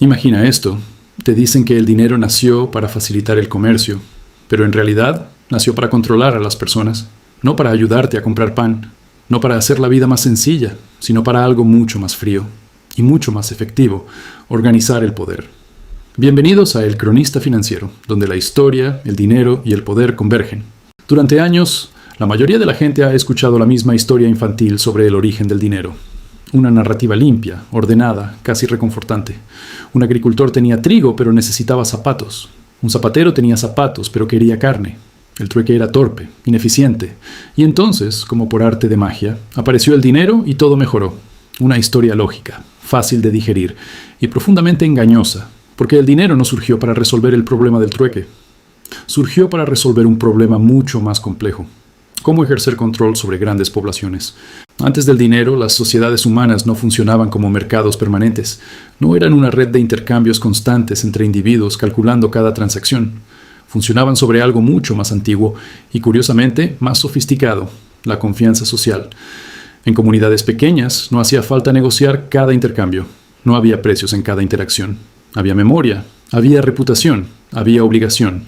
Imagina esto. Te dicen que el dinero nació para facilitar el comercio, pero en realidad nació para controlar a las personas, no para ayudarte a comprar pan, no para hacer la vida más sencilla, sino para algo mucho más frío y mucho más efectivo: organizar el poder. Bienvenidos a El Cronista Financiero, donde la historia, el dinero y el poder convergen. Durante años, la mayoría de la gente ha escuchado la misma historia infantil sobre el origen del dinero. Una narrativa limpia, ordenada, casi reconfortante. Un agricultor tenía trigo, pero necesitaba zapatos. Un zapatero tenía zapatos, pero quería carne. El trueque era torpe, ineficiente. Y entonces, como por arte de magia, apareció el dinero y todo mejoró. Una historia lógica, fácil de digerir y profundamente engañosa, porque el dinero no surgió para resolver el problema del trueque. Surgió para resolver un problema mucho más complejo: cómo ejercer control sobre grandes poblaciones. Antes del dinero, las sociedades humanas no funcionaban como mercados permanentes. No eran una red de intercambios constantes entre individuos calculando cada transacción. Funcionaban sobre algo mucho más antiguo y, curiosamente, más sofisticado: la confianza social. En comunidades pequeñas no hacía falta negociar cada intercambio. No había precios en cada interacción. Había memoria, había reputación, había obligación.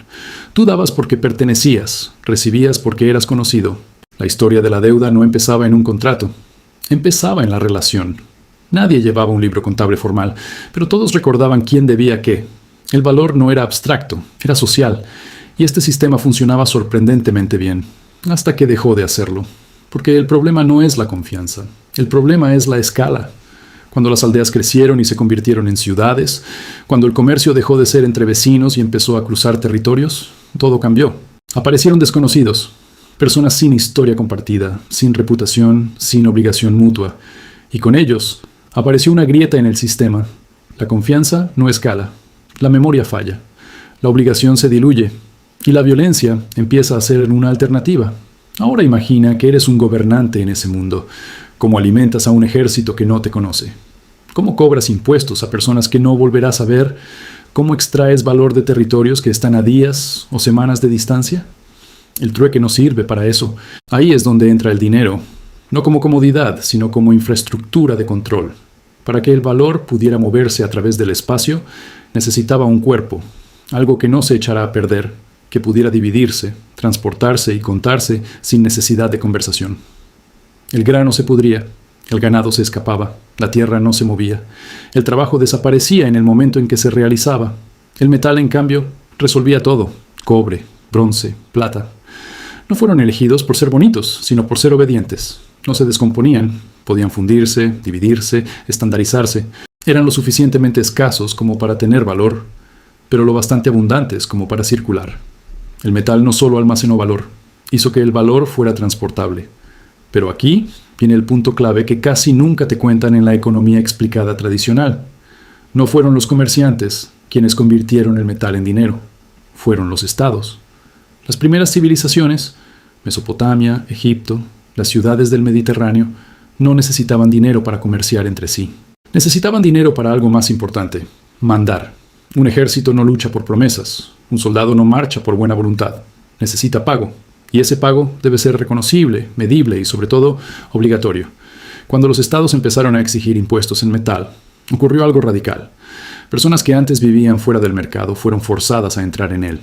Tú dabas porque pertenecías, recibías porque eras conocido. La historia de la deuda no empezaba en un contrato, empezaba en la relación. Nadie llevaba un libro contable formal, pero todos recordaban quién debía qué. El valor no era abstracto, era social, y este sistema funcionaba sorprendentemente bien, hasta que dejó de hacerlo. Porque el problema no es la confianza, el problema es la escala. Cuando las aldeas crecieron y se convirtieron en ciudades, cuando el comercio dejó de ser entre vecinos y empezó a cruzar territorios, todo cambió. Aparecieron desconocidos, personas sin historia compartida, sin reputación, sin obligación mutua. Y con ellos apareció una grieta en el sistema. La confianza no escala, la memoria falla, la obligación se diluye y la violencia empieza a ser una alternativa. Ahora imagina que eres un gobernante en ese mundo. ¿Cómo alimentas a un ejército que no te conoce? ¿Cómo cobras impuestos a personas que no volverás a ver? ¿Cómo extraes valor de territorios que están a días o semanas de distancia? El trueque no sirve para eso. Ahí es donde entra el dinero, no como comodidad, sino como infraestructura de control. Para que el valor pudiera moverse a través del espacio, necesitaba un cuerpo, algo que no se echara a perder, que pudiera dividirse, transportarse y contarse sin necesidad de conversación. El grano se pudría, el ganado se escapaba, la tierra no se movía, el trabajo desaparecía en el momento en que se realizaba. El metal, en cambio, resolvía todo: cobre, bronce, plata. No fueron elegidos por ser bonitos, sino por ser obedientes. No se descomponían, podían fundirse, dividirse, estandarizarse. Eran lo suficientemente escasos como para tener valor, pero lo bastante abundantes como para circular. El metal no solo almacenó valor, hizo que el valor fuera transportable. Pero aquí viene el punto clave que casi nunca te cuentan en la economía explicada tradicional. No fueron los comerciantes quienes convirtieron el metal en dinero, fueron los estados. Las primeras civilizaciones, Mesopotamia, Egipto, las ciudades del Mediterráneo, no necesitaban dinero para comerciar entre sí. Necesitaban dinero para algo más importante: mandar. Un ejército no lucha por promesas, un soldado no marcha por buena voluntad. Necesita pago. Y ese pago debe ser reconocible, medible y, sobre todo, obligatorio. Cuando los estados empezaron a exigir impuestos en metal, ocurrió algo radical. Personas que antes vivían fuera del mercado fueron forzadas a entrar en él.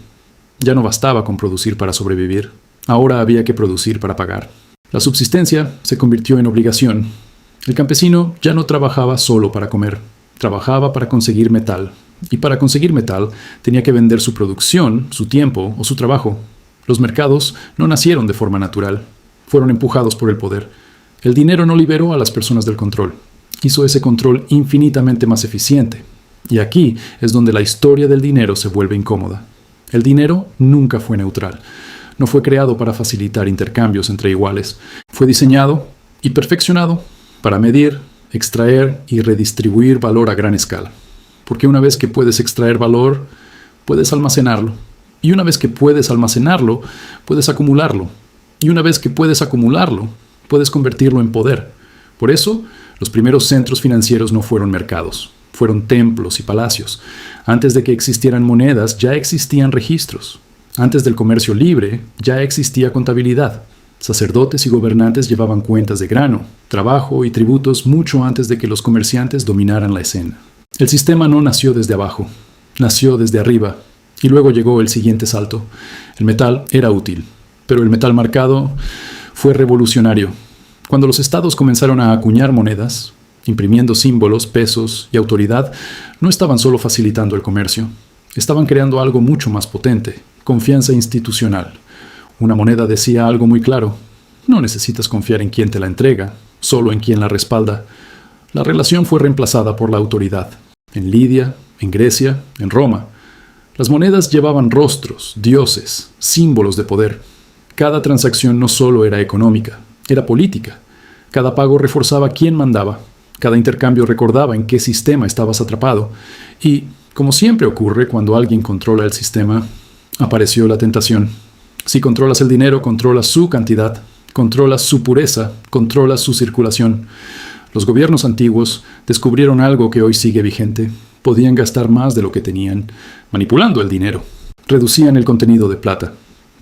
Ya no bastaba con producir para sobrevivir. Ahora había que producir para pagar. La subsistencia se convirtió en obligación. El campesino ya no trabajaba solo para comer. Trabajaba para conseguir metal. Y para conseguir metal tenía que vender su producción, su tiempo o su trabajo. Los mercados no nacieron de forma natural, fueron empujados por el poder. El dinero no liberó a las personas del control, hizo ese control infinitamente más eficiente. Y aquí es donde la historia del dinero se vuelve incómoda. El dinero nunca fue neutral, no fue creado para facilitar intercambios entre iguales. Fue diseñado y perfeccionado para medir, extraer y redistribuir valor a gran escala. Porque una vez que puedes extraer valor, puedes almacenarlo. Y una vez que puedes almacenarlo, puedes acumularlo. Y una vez que puedes acumularlo, puedes convertirlo en poder. Por eso, los primeros centros financieros no fueron mercados, fueron templos y palacios. Antes de que existieran monedas, ya existían registros. Antes del comercio libre, ya existía contabilidad. Sacerdotes y gobernantes llevaban cuentas de grano, trabajo y tributos mucho antes de que los comerciantes dominaran la escena. El sistema no nació desde abajo, nació desde arriba, y luego llegó el siguiente salto. El metal era útil, pero el metal marcado fue revolucionario. Cuando los estados comenzaron a acuñar monedas, imprimiendo símbolos, pesos y autoridad, no estaban solo facilitando el comercio, estaban creando algo mucho más potente: confianza institucional. Una moneda decía algo muy claro: no necesitas confiar en quien te la entrega, solo en quien la respalda. La relación fue reemplazada por la autoridad. En Lidia, en Grecia, en Roma, las monedas llevaban rostros, dioses, símbolos de poder. Cada transacción no solo era económica, era política. Cada pago reforzaba quién mandaba. Cada intercambio recordaba en qué sistema estabas atrapado. Y, como siempre ocurre cuando alguien controla el sistema, apareció la tentación. Si controlas el dinero, controlas su cantidad, controlas su pureza, controlas su circulación. Los gobiernos antiguos descubrieron algo que hoy sigue vigente. Podían gastar más de lo que tenían, manipulando el dinero. Reducían el contenido de plata,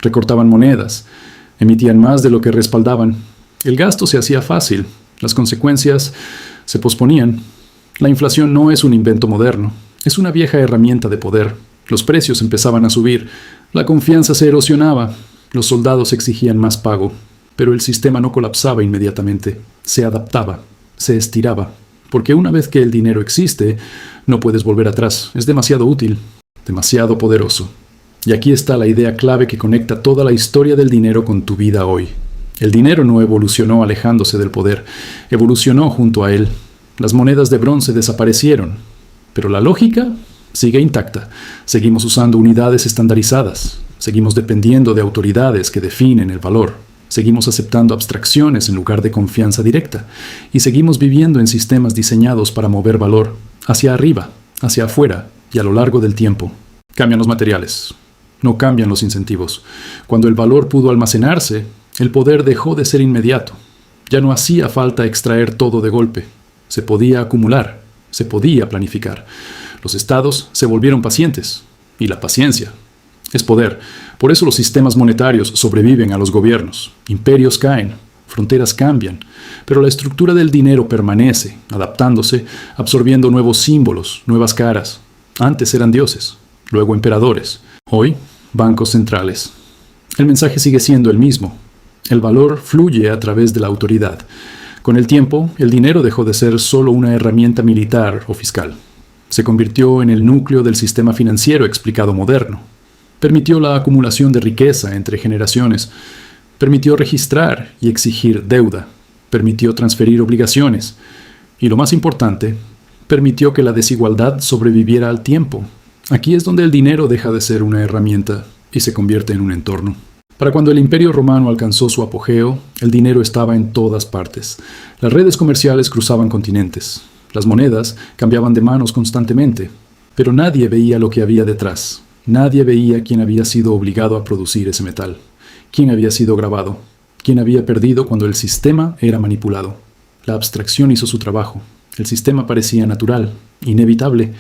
recortaban monedas, emitían más de lo que respaldaban. El gasto se hacía fácil, las consecuencias se posponían. La inflación no es un invento moderno, es una vieja herramienta de poder. Los precios empezaban a subir, la confianza se erosionaba, los soldados exigían más pago, pero el sistema no colapsaba inmediatamente, se adaptaba, se estiraba. Porque una vez que el dinero existe, no puedes volver atrás. Es demasiado útil, demasiado poderoso. Y aquí está la idea clave que conecta toda la historia del dinero con tu vida hoy. El dinero no evolucionó alejándose del poder, evolucionó junto a él. Las monedas de bronce desaparecieron, pero la lógica sigue intacta. Seguimos usando unidades estandarizadas, seguimos dependiendo de autoridades que definen el valor. Seguimos aceptando abstracciones en lugar de confianza directa, y seguimos viviendo en sistemas diseñados para mover valor hacia arriba, hacia afuera y a lo largo del tiempo. Cambian los materiales, no cambian los incentivos. Cuando el valor pudo almacenarse, el poder dejó de ser inmediato. Ya no hacía falta extraer todo de golpe. Se podía acumular, se podía planificar. Los estados se volvieron pacientes, y la paciencia es poder. Por eso los sistemas monetarios sobreviven a los gobiernos. Imperios caen, fronteras cambian, pero la estructura del dinero permanece, adaptándose, absorbiendo nuevos símbolos, nuevas caras. Antes eran dioses, luego emperadores, hoy bancos centrales. El mensaje sigue siendo el mismo. El valor fluye a través de la autoridad. Con el tiempo, el dinero dejó de ser solo una herramienta militar o fiscal. Se convirtió en el núcleo del sistema financiero explicado moderno. Permitió la acumulación de riqueza entre generaciones, permitió registrar y exigir deuda, permitió transferir obligaciones y, lo más importante, permitió que la desigualdad sobreviviera al tiempo. Aquí es donde el dinero deja de ser una herramienta y se convierte en un entorno. Para cuando el Imperio Romano alcanzó su apogeo, el dinero estaba en todas partes. Las redes comerciales cruzaban continentes, las monedas cambiaban de manos constantemente, pero nadie veía lo que había detrás. Nadie veía quién había sido obligado a producir ese metal, quién había sido grabado, quién había perdido cuando el sistema era manipulado. La abstracción hizo su trabajo. El sistema parecía natural, inevitable,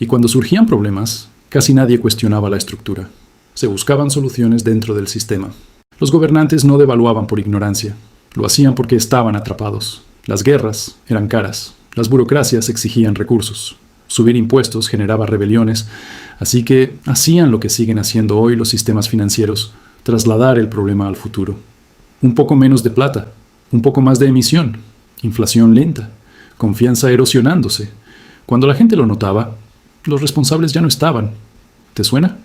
y cuando surgían problemas, casi nadie cuestionaba la estructura. Se buscaban soluciones dentro del sistema. Los gobernantes no devaluaban por ignorancia, lo hacían porque estaban atrapados. Las guerras eran caras, las burocracias exigían recursos. Subir impuestos generaba rebeliones, así que hacían lo que siguen haciendo hoy los sistemas financieros: trasladar el problema al futuro. Un poco menos de plata, un poco más de emisión, inflación lenta, confianza erosionándose. Cuando la gente lo notaba, los responsables ya no estaban. ¿Te suena?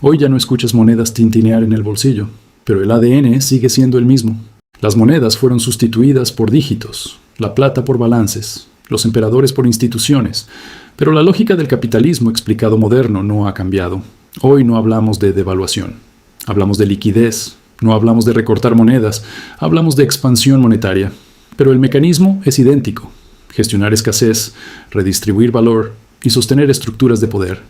Hoy ya no escuchas monedas tintinear en el bolsillo, pero el ADN sigue siendo el mismo. Las monedas fueron sustituidas por dígitos, la plata por balances, los emperadores por instituciones, pero la lógica del capitalismo explicado moderno no ha cambiado. Hoy no hablamos de devaluación, hablamos de liquidez, no hablamos de recortar monedas, hablamos de expansión monetaria, pero el mecanismo es idéntico: gestionar escasez, redistribuir valor y sostener estructuras de poder.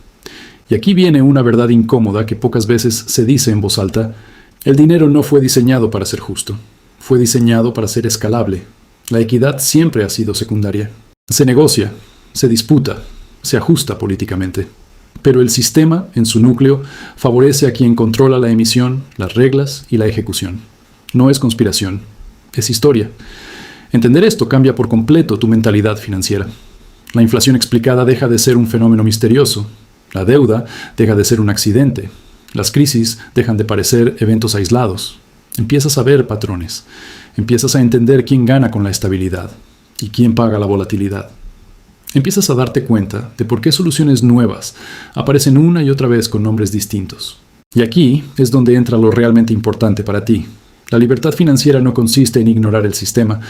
Y aquí viene una verdad incómoda que pocas veces se dice en voz alta: el dinero no fue diseñado para ser justo, fue diseñado para ser escalable. La equidad siempre ha sido secundaria. Se negocia, se disputa, se ajusta políticamente. Pero el sistema, en su núcleo, favorece a quien controla la emisión, las reglas y la ejecución. No es conspiración, es historia. Entender esto cambia por completo tu mentalidad financiera. La inflación explicada deja de ser un fenómeno misterioso. La deuda deja de ser un accidente. Las crisis dejan de parecer eventos aislados. Empiezas a ver patrones. Empiezas a entender quién gana con la estabilidad y quién paga la volatilidad. Empiezas a darte cuenta de por qué soluciones nuevas aparecen una y otra vez con nombres distintos. Y aquí es donde entra lo realmente importante para ti. La libertad financiera no consiste en ignorar el sistema,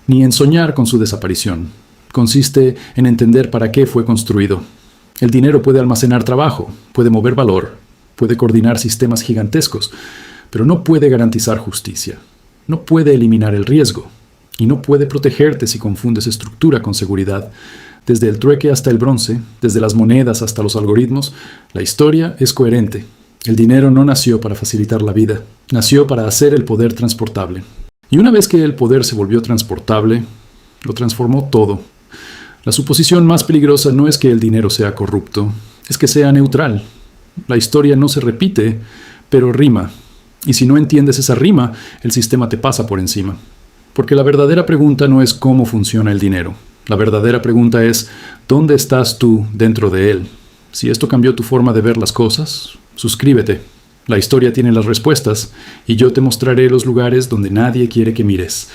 ni en soñar con su desaparición. Consiste en entender para qué fue construido. El dinero puede almacenar trabajo, puede mover valor, puede coordinar sistemas gigantescos, pero no puede garantizar justicia. No puede eliminar el riesgo. Y no puede protegerte si confundes estructura con seguridad. Desde el trueque hasta el bronce, desde las monedas hasta los algoritmos, la historia es coherente. El dinero no nació para facilitar la vida, nació para hacer el poder transportable. Y una vez que el poder se volvió transportable, lo transformó todo. La suposición más peligrosa no es que el dinero sea corrupto, es que sea neutral. La historia no se repite, pero rima. Y si no entiendes esa rima, el sistema te pasa por encima. Porque la verdadera pregunta no es cómo funciona el dinero. La verdadera pregunta es, ¿dónde estás tú dentro de él? Si esto cambió tu forma de ver las cosas, suscríbete. La historia tiene las respuestas y yo te mostraré los lugares donde nadie quiere que mires.